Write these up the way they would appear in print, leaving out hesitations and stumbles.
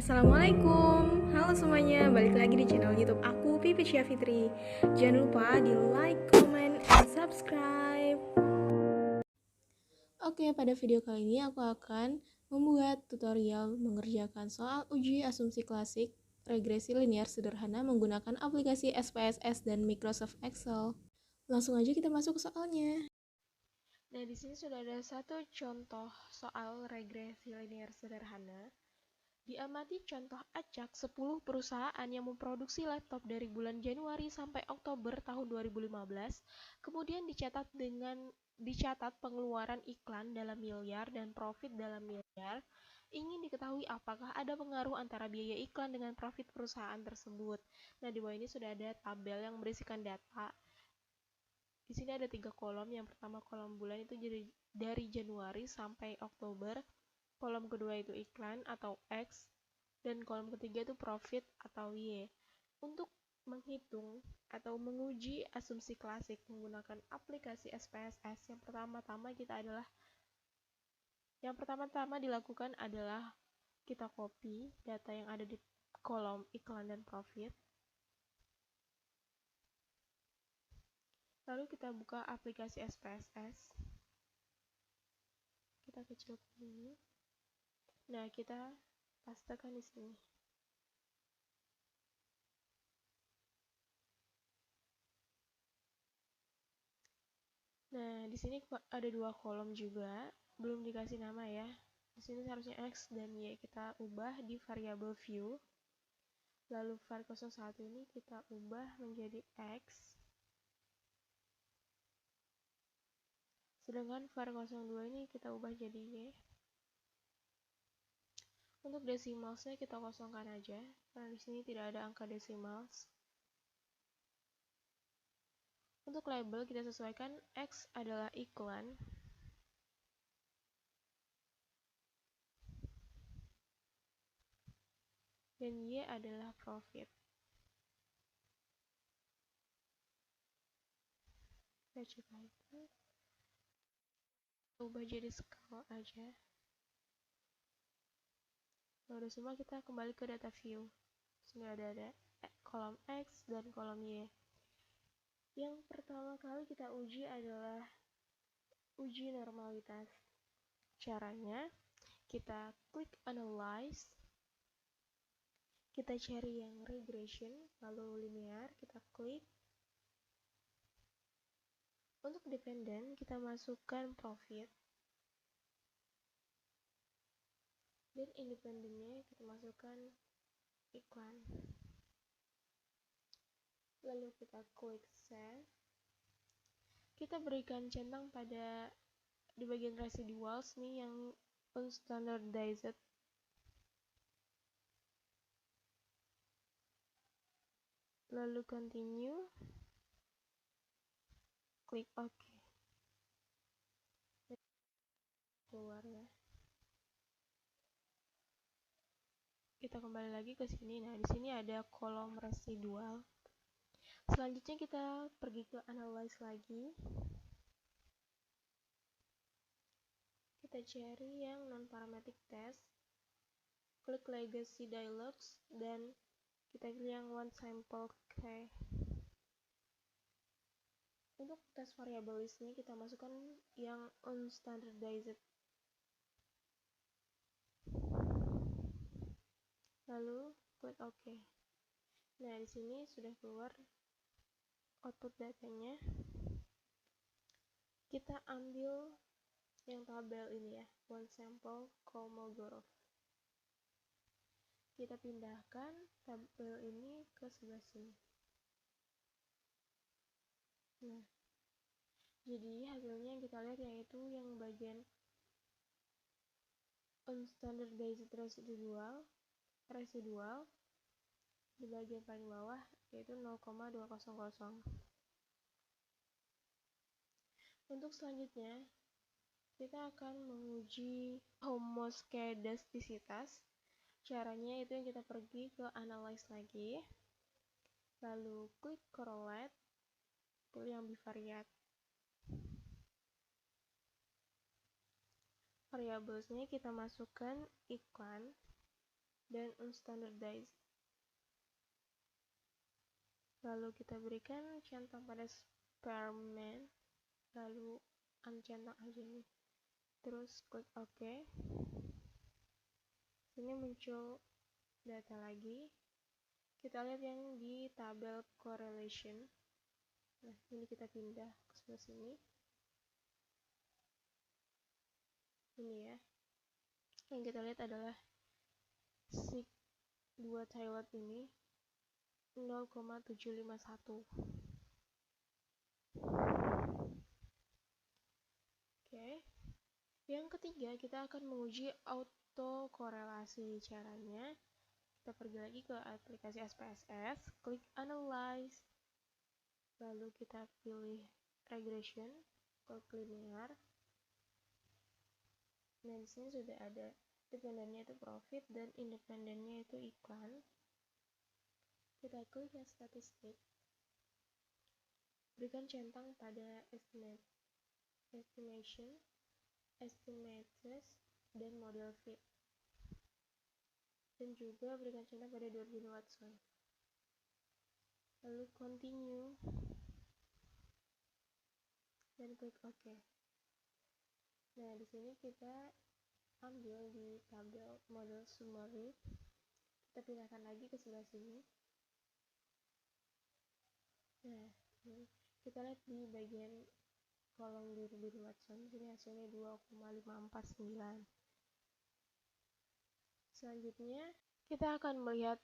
Assalamualaikum, halo semuanya, balik lagi di channel YouTube aku, Pipi Fitri. Jangan lupa di like, comment, and subscribe. Oke, pada video kali ini aku akan membuat tutorial mengerjakan soal uji asumsi klasik regresi linear sederhana menggunakan aplikasi SPSS dan Microsoft Excel. Langsung aja kita masuk ke soalnya. Nah, di sini sudah ada satu contoh soal regresi linear sederhana. Diamati contoh acak 10 perusahaan yang memproduksi laptop dari bulan Januari sampai Oktober tahun 2015, kemudian dicatat pengeluaran iklan dalam miliar dan profit dalam miliar. Ingin diketahui apakah ada pengaruh antara biaya iklan dengan profit perusahaan tersebut. Nah, di bawah ini sudah ada tabel yang berisikan data. Di sini ada 3 kolom. Yang pertama kolom bulan itu dari Januari sampai Oktober. Kolom kedua itu iklan atau X, dan kolom ketiga itu profit atau Y. Untuk menghitung atau menguji asumsi klasik menggunakan aplikasi SPSS, yang pertama-tama dilakukan adalah kita copy data yang ada di kolom iklan dan profit. Lalu kita buka aplikasi SPSS. Kita kecilkan ini. Nah, kita pastekan di sini. Nah, di sini ada 2 kolom juga, belum dikasih nama ya. Di sini seharusnya X dan Y kita ubah di variabel view. Lalu var01 ini kita ubah menjadi X. Sedangkan var02 ini kita ubah jadi Y. Untuk decimalsnya kita kosongkan aja, karena di sini tidak ada angka decimals. Untuk label kita sesuaikan X adalah iklan, dan Y adalah profit. Kita coba itu. Ubah jadi scale aja. Lalu semua kita kembali ke data view. Sini ada kolom X dan kolom Y. Yang pertama kali kita uji adalah uji normalitas. Caranya, kita klik analyze, kita cari yang regression, lalu linear, kita klik. Untuk dependent, kita masukkan profit, dan independennya kita masukkan iklan. Lalu kita klik save. Kita berikan centang pada di bagian residuals nih yang unstandardized. Lalu continue, klik OK. Keluar ya. Kita kembali lagi ke sini. Nah, di sini ada kolom residual. Selanjutnya kita pergi ke analyze lagi. Kita cari yang non-parametric test. Klik legacy dialogs dan kita pilih yang one sample K. Untuk tes variable listnya kita masukkan yang unstandardized. Lalu klik OK. Nah, di sini sudah keluar output datanya. Kita ambil yang tabel ini ya, one sample Kolmogorov. Kita pindahkan tabel ini ke sebelah sini. Nah, jadi hasilnya yang kita lihat yaitu yang bagian unstandardized residual di bagian paling bawah yaitu 0,200. Untuk selanjutnya kita akan menguji homoskedastisitas. Caranya itu yang kita pergi ke analyze lagi, lalu klik correlate, pilih yang bivariate. Variablesnya kita masukkan iklan dan unstandardized. Lalu kita berikan centang pada Spearman, lalu uncentang aja nih. Terus klik OK. Sini muncul data lagi. Kita lihat yang di tabel correlation. Nah, ini kita pindah ke sebelah sini. Ini ya. Yang kita lihat adalah sig2 Tailwind ini 0,751. Oke. Yang ketiga, kita akan menguji autokorelasi. Caranya, kita pergi lagi ke aplikasi SPSS, klik Analyze, lalu kita pilih Regression, klik Linear. Nah, di sini sudah ada dependennya itu profit dan independennya itu iklan. Kita klik yang statistik, berikan centang pada estimation, estimates, dan model fit, dan juga berikan centang pada Durbin-Watson. Lalu continue dan klik OK. Nah, di sini kita ambil di tabel model summary, kita pindahkan lagi ke sebelah sini. Nah, kita lihat di bagian kolom Durbin-Watson, sini hasilnya 2,549. Selanjutnya, kita akan melihat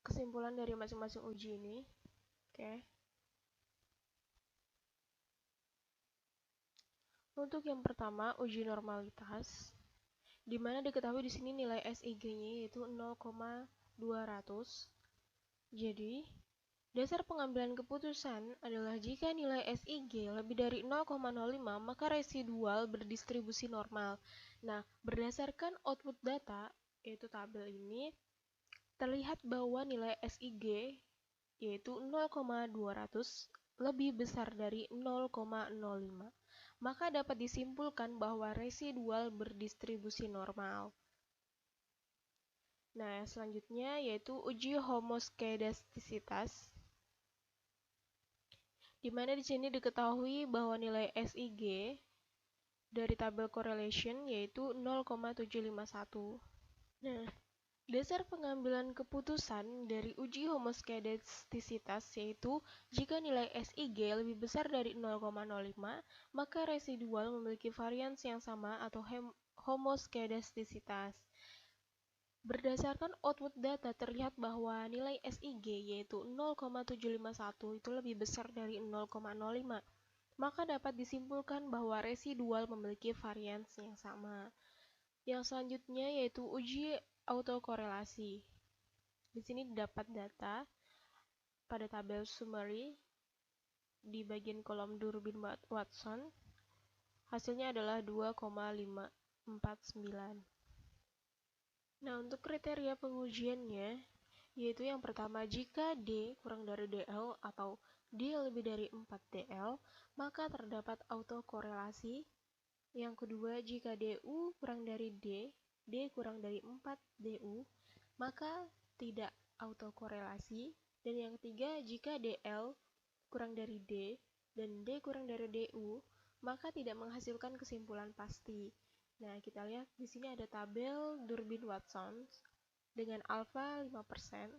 kesimpulan dari masing-masing uji ini. Oke. Untuk yang pertama, uji normalitas, di mana diketahui di sini nilai SIG-nya yaitu 0,200. Jadi, dasar pengambilan keputusan adalah jika nilai SIG lebih dari 0,05, maka residual berdistribusi normal. Nah, berdasarkan output data, yaitu tabel ini, terlihat bahwa nilai SIG yaitu 0,200 lebih besar dari 0,05. Maka dapat disimpulkan bahwa residual berdistribusi normal. Nah, selanjutnya yaitu uji homoskedastisitas, di mana di sini diketahui bahwa nilai SIG dari tabel correlation yaitu 0,751. Nah, dasar pengambilan keputusan dari uji homoskedastisitas yaitu jika nilai SIG lebih besar dari 0,05, maka residual memiliki varians yang sama atau homoskedastisitas. Berdasarkan output data terlihat bahwa nilai SIG yaitu 0,751 itu lebih besar dari 0,05. Maka dapat disimpulkan bahwa residual memiliki varians yang sama. Yang selanjutnya yaitu uji autokorelasi. Di sini didapat data pada tabel summary di bagian kolom Durbin-Watson. Hasilnya adalah 2,549. Nah, untuk kriteria pengujiannya, yaitu yang pertama, jika D kurang dari DL atau D lebih dari 4 DL, maka terdapat autokorelasi. Yang kedua, jika DU kurang dari D, D kurang dari 4 DU, maka tidak autokorelasi. Dan yang ketiga, jika DL kurang dari D dan D kurang dari DU, maka tidak menghasilkan kesimpulan pasti. Nah, kita lihat di sini ada tabel Durbin-Watson dengan alfa 5%.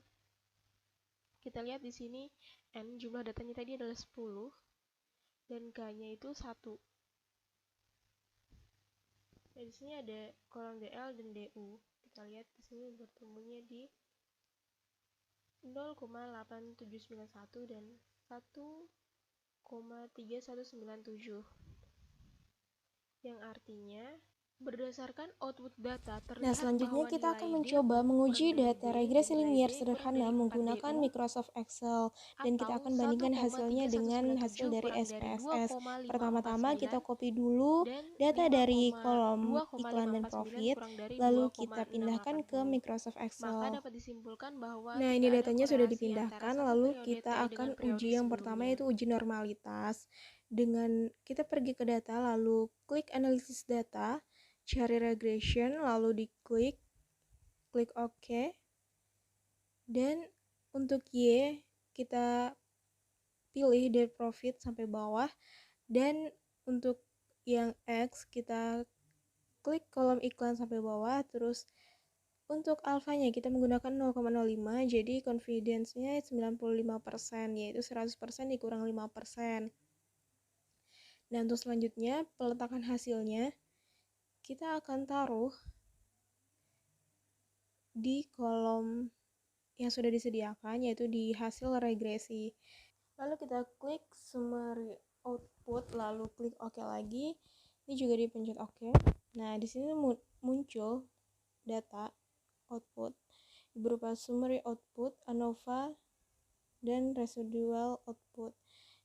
Kita lihat di sini N, jumlah datanya tadi adalah 10 dan K-nya itu 1. Nah, di sini ada kolom DL dan DU. Kita lihat di sini bertemunya di 0,8791 dan 1,3197. Yang artinya berdasarkan output data terlihat. Nah, selanjutnya bahwa kita akan nilai mencoba DU menguji kurang dari data D regresi dan nilai linier D kurang sederhana dari 4 menggunakan DU Microsoft Excel, dan kita atau akan bandingkan hasilnya dengan 1,3197 hasil dari kurang dari SPSS. Pertama-tama kita 2,549 copy dulu dan data dari kolom iklan dan 2,549 profit, kurang dari lalu kita pindahkan ke 2,680. Microsoft Maka Excel. dapat disimpulkan bahwa Nah, tidak ini ada datanya sudah korelasi dipindahkan, antara satu lalu periode kita T akan dengan periode uji yang pertama sebelumnya. yaitu uji normalitas. Dengan kita pergi ke data, lalu klik analisis data, cari regression, lalu diklik klik OK. Dan untuk Y kita pilih dari profit sampai bawah, dan untuk yang X kita klik kolom iklan sampai bawah. Terus untuk alfanya kita menggunakan 0,05, jadi confidence-nya 95%, yaitu 100% dikurang 5%. Nah, untuk selanjutnya peletakan hasilnya kita akan taruh di kolom yang sudah disediakan, yaitu di hasil regresi. Lalu kita klik summary output, lalu klik OK lagi. Ini juga dipencet OK. Nah, di sini muncul data output berupa summary output, ANOVA, dan residual output.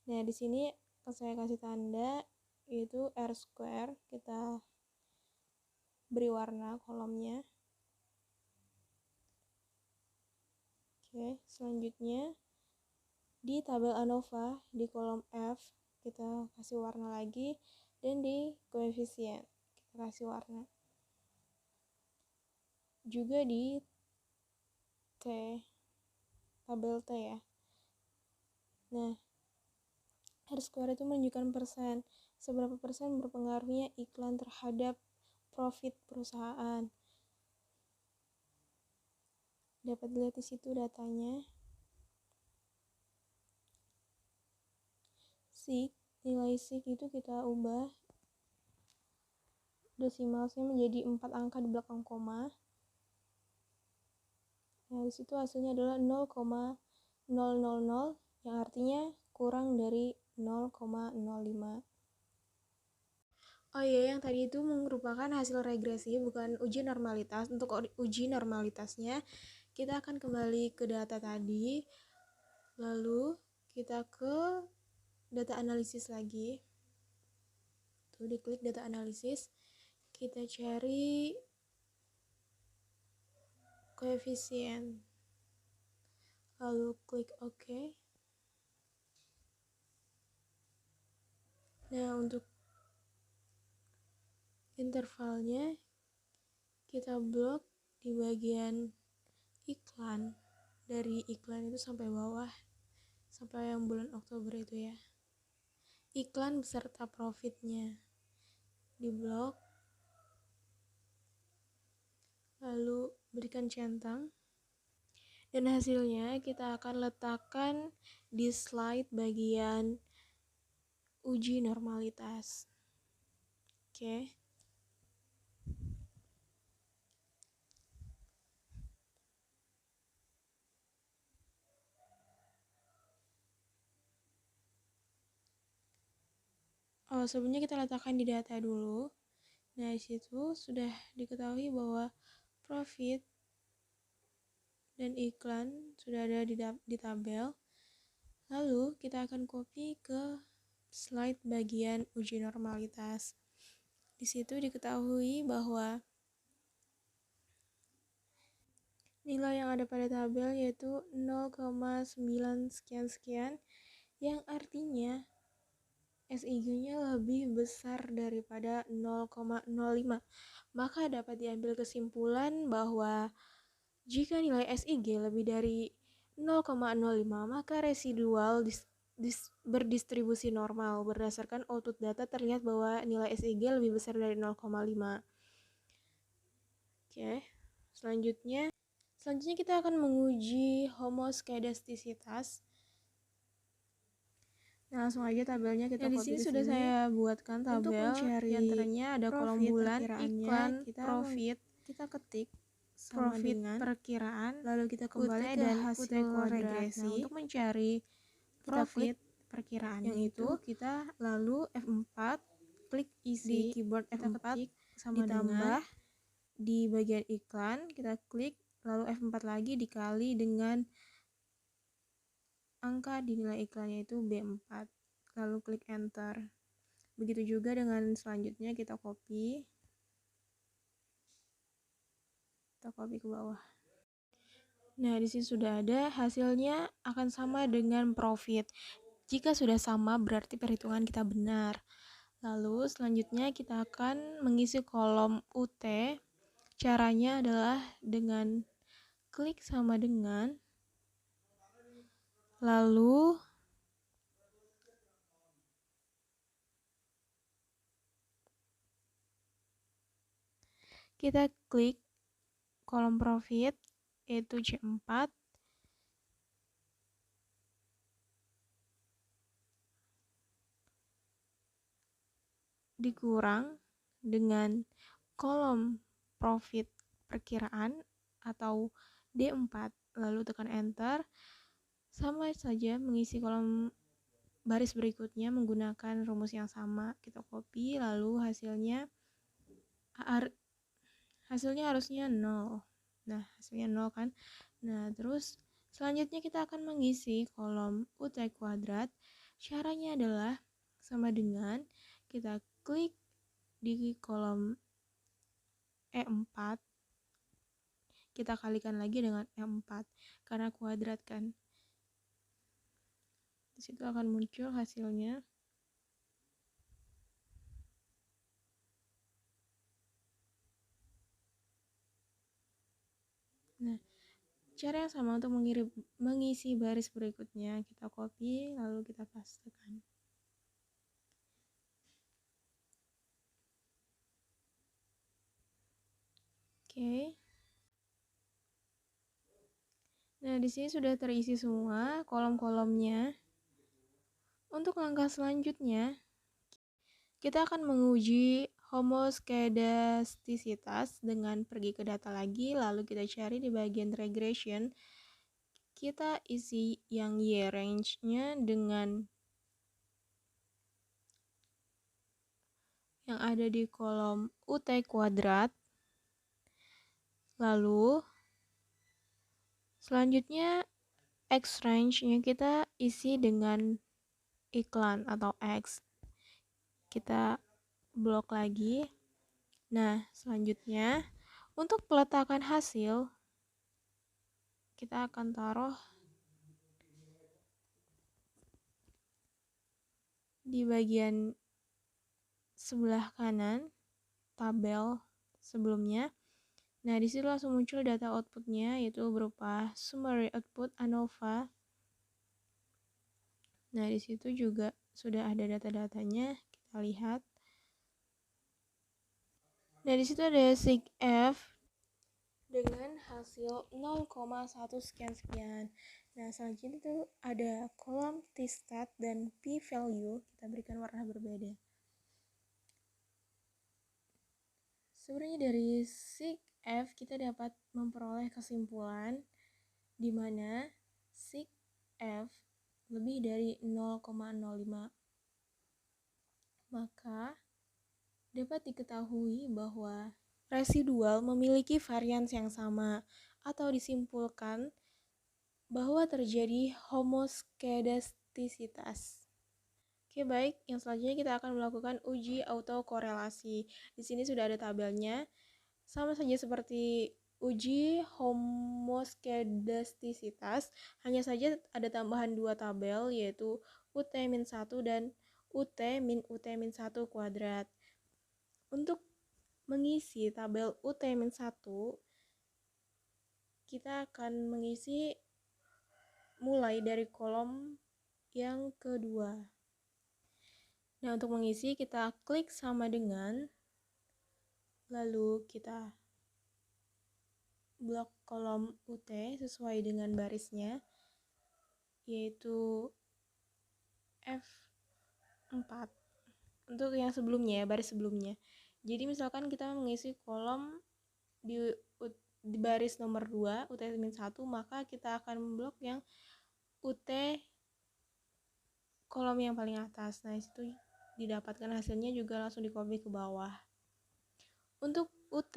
Nah, di sini saya kasih tanda yaitu R², kita beri warna kolomnya. Oke, selanjutnya di tabel ANOVA di kolom F kita kasih warna lagi, dan di koefisien kita kasih warna. Juga di T, tabel T ya. Nah, R² itu menunjukkan persen, seberapa persen berpengaruhnya iklan terhadap profit perusahaan. Dapat dilihat di situ datanya. Nilai SIG itu kita ubah desimalnya menjadi 4 angka di belakang koma. Nah, di situ hasilnya adalah 0,000, yang artinya kurang dari 0,05. Oh iya, yang tadi itu merupakan hasil regresi, bukan uji normalitas. Untuk uji normalitasnya, kita akan kembali ke data tadi, lalu kita ke data analisis lagi. Tuh, diklik data analisis, kita cari koefisien, lalu klik OK. Nah, untuk intervalnya kita blok di bagian iklan, dari iklan itu sampai bawah, sampai yang bulan Oktober itu ya, iklan beserta profitnya di blok, lalu berikan centang, dan hasilnya kita akan letakkan di slide bagian uji normalitas. Oke. Oh, sebelumnya kita letakkan di data dulu. Nah, di situ sudah diketahui bahwa profit dan iklan sudah ada di tabel. Lalu kita akan copy ke slide bagian uji normalitas. Di situ diketahui bahwa nilai yang ada pada tabel yaitu 0,9 sekian-sekian, yang artinya SIG-nya lebih besar daripada 0,05. Maka dapat diambil kesimpulan bahwa jika nilai SIG lebih dari 0,05, maka residual berdistribusi normal. Berdasarkan output data terlihat bahwa nilai SIG lebih besar dari 0,5. Oke, selanjutnya kita akan menguji homoskedastisitas. Nah, langsung aja tabelnya kita copy. Di sini sudah saya buatkan tabel. Untuk mencari di antaranya ada kolom bulan, iklan, profit. Kita ketik sama profit dengan perkiraan, lalu kita kembali ke hasil regresi. Nah, untuk mencari profit perkiraan yang itu kita lalu F4, klik isi di keyboard F4, sama ditambah di bagian iklan, kita klik lalu F4 lagi dikali dengan angka di nilai iklannya itu B4, lalu klik enter. Begitu juga dengan selanjutnya, kita copy ke bawah. Nah, di sini sudah ada, hasilnya akan sama dengan profit. Jika sudah sama berarti perhitungan kita benar. Lalu selanjutnya kita akan mengisi kolom UT. Caranya adalah dengan klik sama dengan, lalu kita klik kolom profit yaitu C4, dikurang dengan kolom profit perkiraan atau D4, lalu tekan enter. Sama saja mengisi kolom baris berikutnya menggunakan rumus yang sama. Kita copy, lalu hasilnya harusnya 0. Nah, hasilnya 0 kan. Nah, terus selanjutnya kita akan mengisi kolom UT kuadrat. Caranya adalah sama dengan kita klik di kolom E4, kita kalikan lagi dengan E4 karena kuadrat kan. Di situ akan muncul hasilnya. Nah, cara yang sama untuk mengisi baris berikutnya, kita copy lalu kita pastekan. Oke. Nah, di sini sudah terisi semua kolom-kolomnya. Untuk langkah selanjutnya, kita akan menguji homoskedastisitas dengan pergi ke data lagi, lalu kita cari di bagian regression. Kita isi yang Y range-nya dengan yang ada di kolom UT kuadrat. Lalu selanjutnya X range-nya kita isi dengan iklan atau X. Kita blok lagi. Nah, selanjutnya untuk peletakan hasil kita akan taruh di bagian sebelah kanan tabel sebelumnya. Nah, di situ langsung muncul data outputnya, yaitu berupa summary output ANOVA. Nah, di situ juga sudah ada data-datanya, kita lihat. Nah, di situ ada sig F dengan hasil 0,1 sekian-sekian. Nah, selanjutnya itu ada kolom t-stat dan p-value, kita berikan warna berbeda. Sebenarnya dari sig F kita dapat memperoleh kesimpulan di mana sig F lebih dari 0,05. Maka dapat diketahui bahwa residual memiliki varians yang sama, atau disimpulkan bahwa terjadi homoskedastisitas. Oke, baik. Yang selanjutnya kita akan melakukan uji autokorelasi. Di sini sudah ada tabelnya. Sama saja seperti uji homoskedastisitas, hanya saja ada tambahan 2 tabel, yaitu UT-1 dan UT-1 kuadrat. Untuk mengisi tabel UT-1, kita akan mengisi mulai dari kolom yang kedua. Nah, untuk mengisi kita klik sama dengan, lalu kita blok kolom UT sesuai dengan barisnya, yaitu F4 untuk yang sebelumnya ya, baris sebelumnya. Jadi misalkan kita mengisi kolom di baris nomor 2 UT-1, maka kita akan blok yang UT kolom yang paling atas. Nah, itu didapatkan hasilnya juga langsung di copy ke bawah. Untuk UT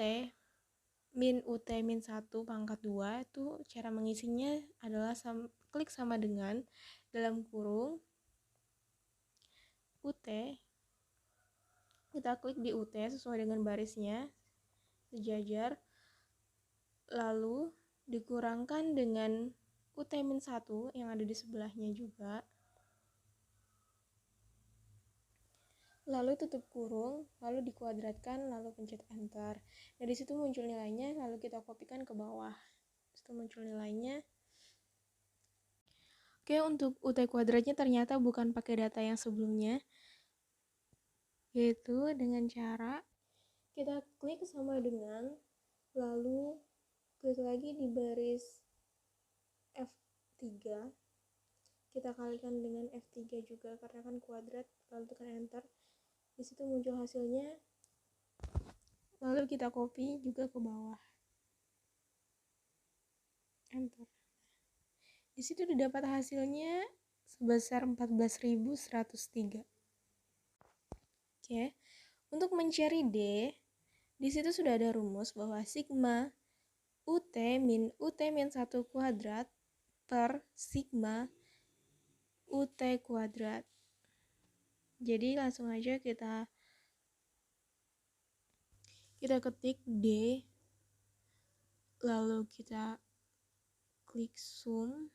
min UT-1 pangkat 2 itu cara mengisinya adalah klik sama dengan dalam kurung UT, kita klik di UT sesuai dengan barisnya sejajar, lalu dikurangkan dengan UT-1 yang ada di sebelahnya juga. lalu tutup kurung, lalu dikuadratkan, lalu pencet enter. Nah, di situ muncul nilainya, lalu kita kopikan ke bawah. Itu muncul nilainya. Oke, untuk UT kuadratnya ternyata bukan pakai data yang sebelumnya, yaitu dengan cara kita klik sama dengan, lalu klik lagi di baris F3, kita kalikan dengan F3 juga karena kan kuadrat, lalu tekan enter. Di situ muncul hasilnya, lalu kita copy juga ke bawah, enter. Di situ didapat hasilnya sebesar 14.103. Oke, untuk mencari D, di situ sudah ada rumus bahwa sigma UT min 1 kuadrat per sigma UT kuadrat. Jadi langsung aja kita ketik D, lalu kita klik sum,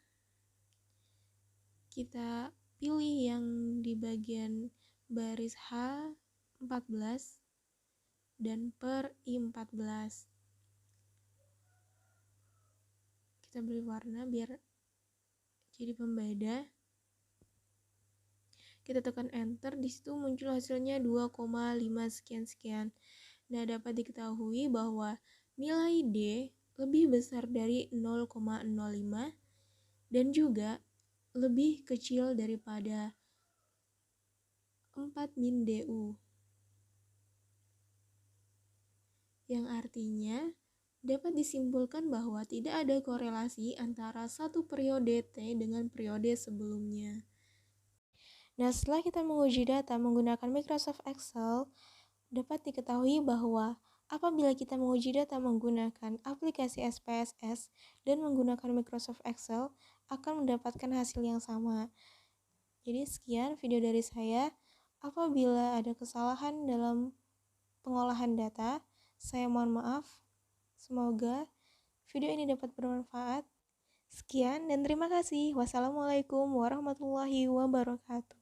kita pilih yang di bagian baris H14 dan per I14. Kita beri warna biar jadi pembeda. Kita tekan enter, di situ muncul hasilnya 2,5 sekian-sekian. Nah, dapat diketahui bahwa nilai D lebih besar dari 0,05 dan juga lebih kecil daripada 4 min DU. Yang artinya dapat disimpulkan bahwa tidak ada korelasi antara satu periode T dengan periode sebelumnya. Nah, setelah kita menguji data menggunakan Microsoft Excel, dapat diketahui bahwa apabila kita menguji data menggunakan aplikasi SPSS dan menggunakan Microsoft Excel, akan mendapatkan hasil yang sama. Jadi sekian video dari saya. Apabila ada kesalahan dalam pengolahan data, saya mohon maaf. Semoga video ini dapat bermanfaat. Sekian dan terima kasih. Wassalamualaikum warahmatullahi wabarakatuh.